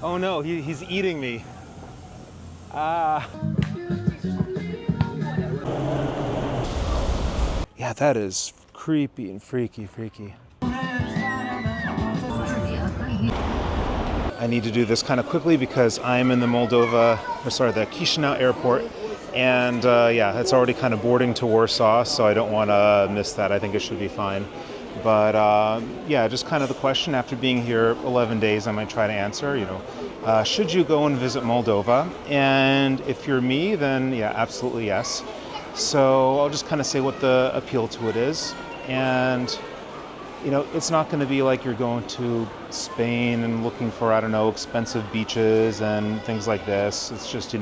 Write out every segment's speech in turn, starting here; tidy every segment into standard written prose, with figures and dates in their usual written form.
Oh no, he's eating me. Ah. Yeah, that is creepy and freaky. I need to do this kind of quickly because I'm in the the Chisinau airport. And yeah, it's already kind of boarding to Warsaw, so I don't want to miss that. I think it should be fine. But yeah, just kind of the question after being here 11 days, I might try to answer, should you go and visit Moldova? And if you're me, then yeah, absolutely yes. So I'll just kind of say what the appeal to it is. And, it's not going to be like you're going to Spain and looking for, I don't know, expensive beaches and things like this. It's just,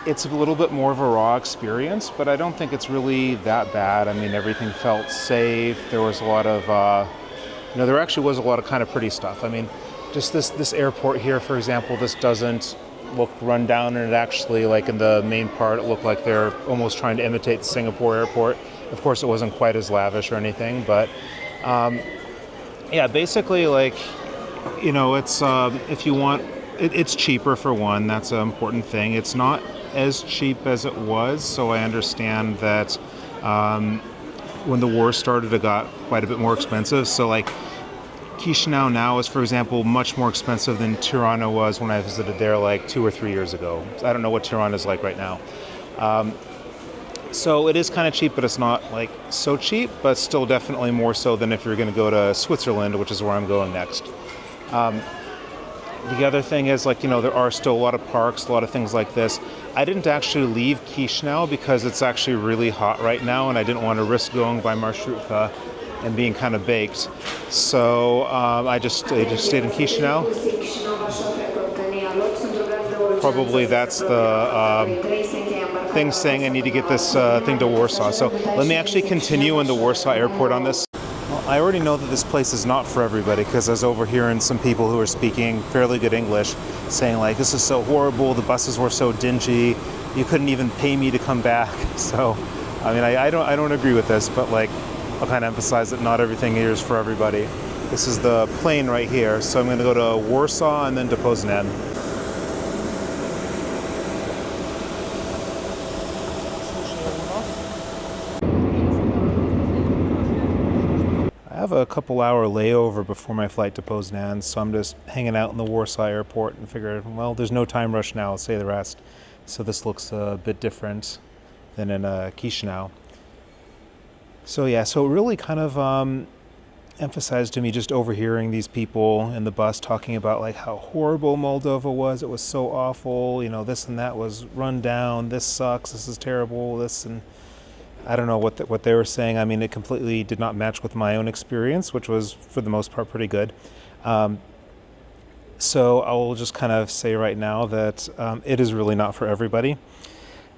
it's a little bit more of a raw experience, but I don't think it's really that bad. I mean, everything felt safe. There was a lot of, there actually was a lot of kind of pretty stuff. I mean, just this airport here, for example, this doesn't look run down, and it actually, like in the main part, it looked like they're almost trying to imitate the Singapore airport. Of course, it wasn't quite as lavish or anything, but yeah, basically, like, it's if you want, it's cheaper for one. That's an important thing. It's not as cheap as it was, so I understand that when the war started, it got quite a bit more expensive. So like Chisinau now is, for example, much more expensive than Tirana was when I visited there like 2 or 3 years ago. I don't know what Tirana is like right now. So it is kind of cheap, but it's not like so cheap, but still definitely more so than if you're going to go to Switzerland, which is where I'm going next. The other thing is, like, there are still a lot of parks, a lot of things like this. I didn't actually leave Chisinau because it's actually really hot right now, and I didn't want to risk going by Marshrutka and being kind of baked. So I just stayed in Chisinau. Probably that's the thing saying I need to get this thing to Warsaw. So let me actually continue in the Warsaw airport on this. I already know that this place is not for everybody because I was overhearing some people who are speaking fairly good English saying like, this is so horrible, the buses were so dingy, you couldn't even pay me to come back. So, I mean, I don't agree with this, but like, I'll kind of emphasize that not everything here is for everybody. This is the plane right here, so I'm going to go to Warsaw and then to Poznan. I have a couple-hour layover before my flight to Poznan, so I'm just hanging out in the Warsaw airport and figured, well, there's no time rush now, I'll say the rest. So this looks a bit different than in Chisinau. So yeah, so it really kind of emphasized to me just overhearing these people in the bus talking about like how horrible Moldova was. It was so awful, this and that was run down, this sucks, this is terrible, this, and I don't know what they were saying. I mean, it completely did not match with my own experience, which was, for the most part, pretty good. So I will just kind of say right now that it is really not for everybody.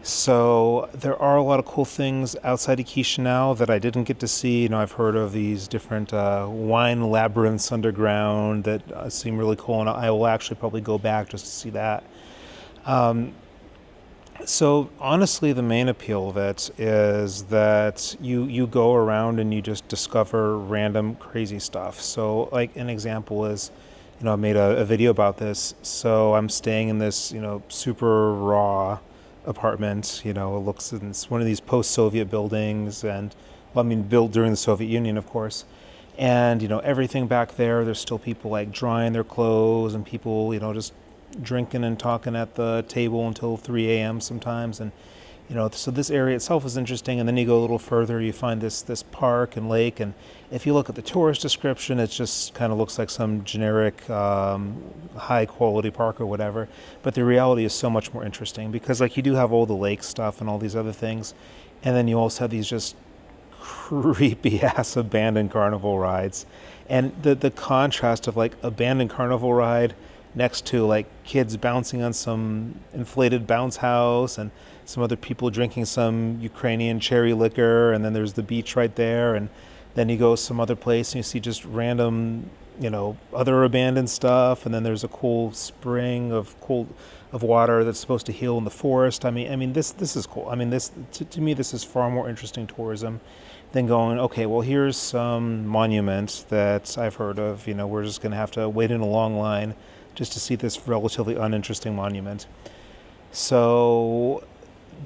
So there are a lot of cool things outside of Chisinau that I didn't get to see. I've heard of these different wine labyrinths underground that seem really cool, and I will actually probably go back just to see that. So honestly, the main appeal of it is that you go around and you just discover random crazy stuff. So like an example is, I made a video about this. So I'm staying in this, super raw apartment. It's one of these post-Soviet buildings, and built during the Soviet Union, of course. And everything back there's still people like drying their clothes, and people just drinking and talking at the table until 3 a.m. sometimes. And so this area itself is interesting. And then you go a little further, you find this park and lake, and if you look at the tourist description, it just kind of looks like some generic high quality park or whatever. But the reality is so much more interesting because like you do have all the lake stuff and all these other things, and then you also have these just creepy ass abandoned carnival rides. And the contrast of like abandoned carnival ride next to like kids bouncing on some inflated bounce house and some other people drinking some Ukrainian cherry liquor, and then there's the beach right there, and then you go some other place and you see just random, other abandoned stuff, and then there's a cool spring of water that's supposed to heal in the forest. I mean this is cool. I mean this to me this is far more interesting tourism than going, okay, well here's some monument that I've heard of, we're just going to have to wait in a long line just to see this relatively uninteresting monument. So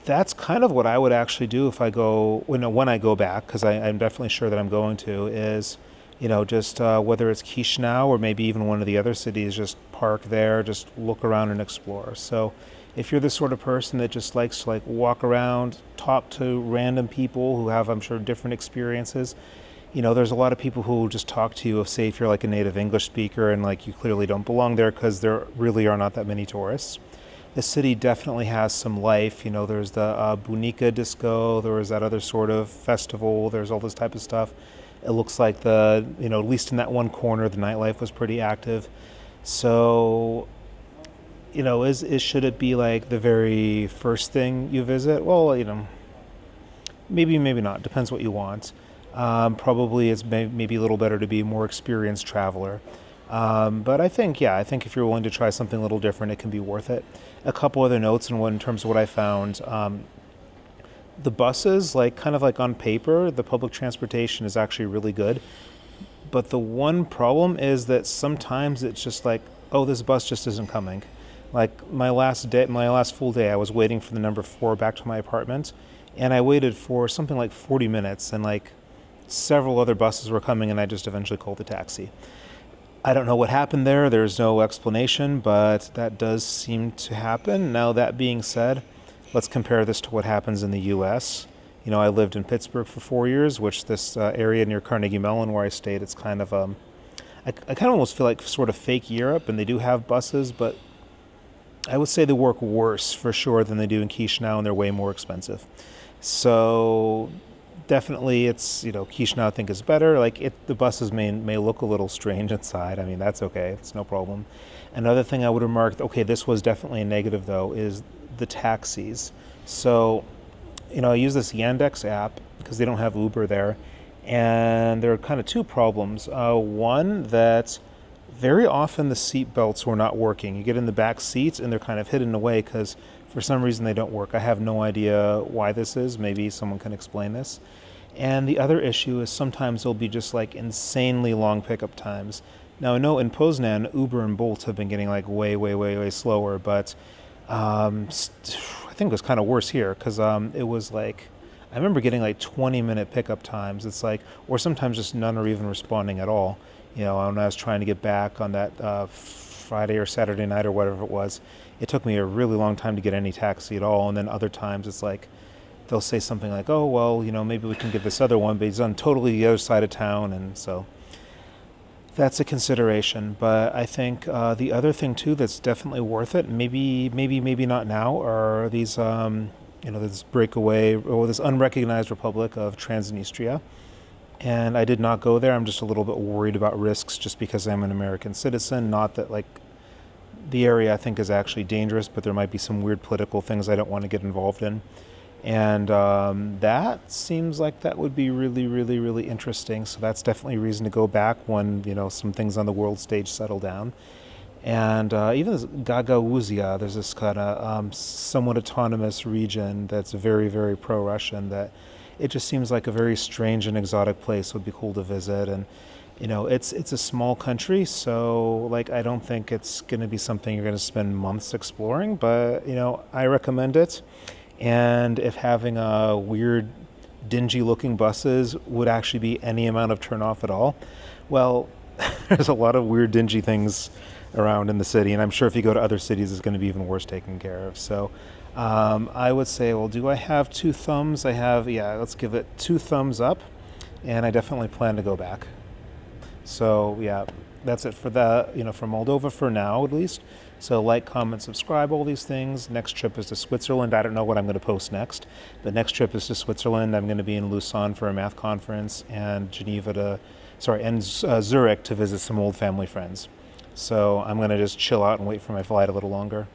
that's kind of what I would actually do if I go when I go back, because I'm definitely sure that I'm going to, is just whether it's Chisinau or maybe even one of the other cities, just park there, just look around and explore. So if you're the sort of person that just likes to like walk around, talk to random people who have, I'm sure, different experiences, there's a lot of people who will just talk to you, say if you're like a native English speaker and like you clearly don't belong there because there really are not that many tourists. The city definitely has some life. There's the Bunica disco, there was that other sort of festival, there's all this type of stuff. It looks like at least in that one corner, the nightlife was pretty active. So, should it be like the very first thing you visit? Well, maybe not. Depends what you want. Probably it's maybe a little better to be a more experienced traveler. But I think if you're willing to try something a little different, it can be worth it. A couple other notes in terms of what I found. The buses, like kind of like on paper, the public transportation is actually really good. But the one problem is that sometimes it's just like, oh, this bus just isn't coming. Like my last full day, I was waiting for the number 4 back to my apartment, and I waited for something like 40 minutes, and like several other buses were coming, and I just eventually called a taxi. I don't know what happened there. There's no explanation, but that does seem to happen. Now, that being said, let's compare this to what happens in the U.S. I lived in Pittsburgh for 4 years, which this area near Carnegie Mellon where I stayed, it's kind of, I kind of almost feel like sort of fake Europe, and they do have buses, but I would say they work worse for sure than they do in Chisinau, and they're way more expensive. So definitely it's, Chisinau I think is better. Like the buses may look a little strange inside. I mean, that's okay. It's no problem. Another thing I would remark, okay, this was definitely a negative though, is the taxis. So, I use this Yandex app because they don't have Uber there. And there are kind of two problems. One, that very often the seat belts were not working. You get in the back seats and they're kind of hidden away because for some reason they don't work. I have no idea why this is. Maybe someone can explain this. And the other issue is sometimes there'll be just like insanely long pickup times. Now I know in Poznan, Uber and Bolt have been getting like way slower, but I think it was kind of worse here because it was like, I remember getting like 20-minute pickup times. It's like, or sometimes just none are even responding at all. When I was trying to get back on that Friday or Saturday night or whatever it was, it took me a really long time to get any taxi at all. And then other times it's like, they'll say something like, oh, well, maybe we can get this other one, but he's on totally the other side of town. And so that's a consideration. But I think the other thing too that's definitely worth it, maybe not now, are these, this breakaway or this unrecognized Republic of Transnistria. And I did not go there. I'm just a little bit worried about risks just because I'm an American citizen. Not that like the area I think is actually dangerous, but there might be some weird political things I don't want to get involved in. And that seems like that would be really interesting. So that's definitely a reason to go back when, some things on the world stage settle down. And even this Gagauzia, there's this kind of somewhat autonomous region that's very pro-Russian that it just seems like a very strange and exotic place. Would be cool to visit. And, it's a small country, so like I don't think it's going to be something you're going to spend months exploring, but, I recommend it. And if having weird, dingy-looking buses would actually be any amount of turn-off at all, well, there's a lot of weird, dingy things around in the city, and I'm sure if you go to other cities, it's going to be even worse taken care of. So I would say, well, do I have 2 thumbs? Let's give it 2 thumbs up, and I definitely plan to go back. So, yeah, that's it for for Moldova for now, at least. So like, comment, subscribe, all these things. Next trip is to Switzerland. I don't know what I'm going to post next. The next trip is to Switzerland. I'm going to be in Lausanne for a math conference and Zurich to visit some old family friends. So I'm going to just chill out and wait for my flight a little longer.